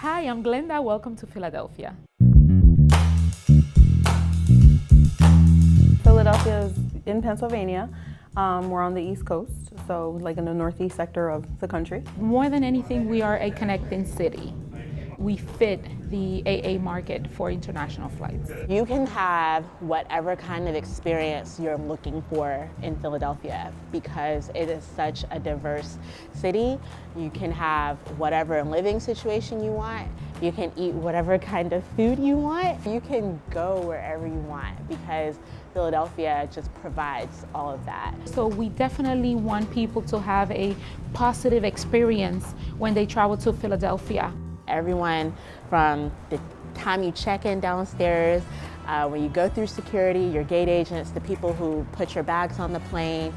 Hi, I'm Glenda. Welcome to Philadelphia. Philadelphia is in Pennsylvania. We're on the East Coast, so like in the northeast sector of the country. More than anything, we are a connecting city. We fit the AA market for international flights. You can have whatever kind of experience you're looking for in Philadelphia because it is such a diverse city. You can have whatever living situation you want. You can eat whatever kind of food you want. You can go wherever you want because Philadelphia just provides all of that. So we definitely want people to have a positive experience when they travel to Philadelphia. Everyone from the time you check in downstairs, when you go through security, your gate agents, the people who put your bags on the plane,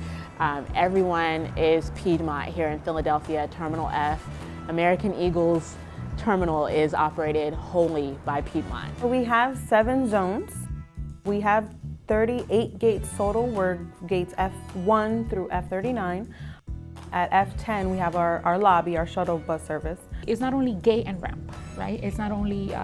everyone is Piedmont here in Philadelphia, Terminal F. American Eagle's terminal is operated wholly by Piedmont. We have 7 zones. We have 38 gates total. We're gates F1 through F39. At F10, we have our lobby, our shuttle bus service. It's not only gate and ramp, right? It's not only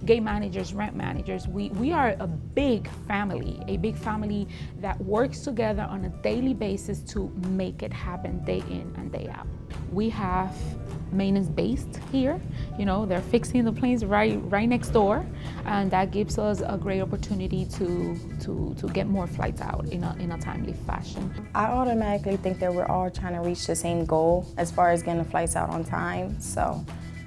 gate managers, ramp managers. We are a big family that works together on a daily basis to make it happen day in and day out. We have maintenance based here. You know, they're fixing the planes right next door, and that gives us a great opportunity to get more flights out in a timely fashion. I automatically think that we're all trying to reach the same goal as far as getting the flights out on time. So,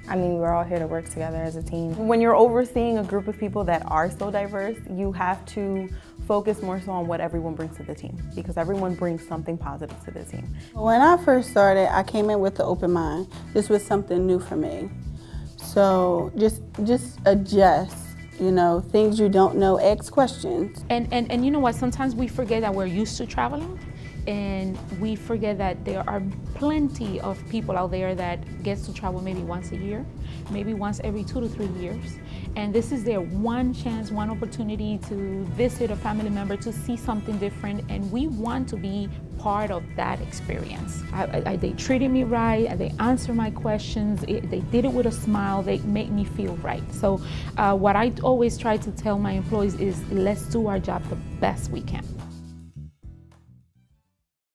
I mean, we're all here to work together as a team. When you're overseeing a group of people that are so diverse, you have to focus more so on what everyone brings to the team, because everyone brings something positive to the team. When I first started, I came in with an open mind. This was something new for me. So just adjust, you know, things you don't know, ask questions. And you know what, sometimes we forget that we're used to traveling, and we forget that there are plenty of people out there that gets to travel maybe once a year, maybe once every 2 to 3 years. And this is their one chance, one opportunity to visit a family member, to see something different, and we want to be part of that experience. They treated me right, they answered my questions, they did it with a smile, they made me feel right. So what I always try to tell my employees is, let's do our job the best we can.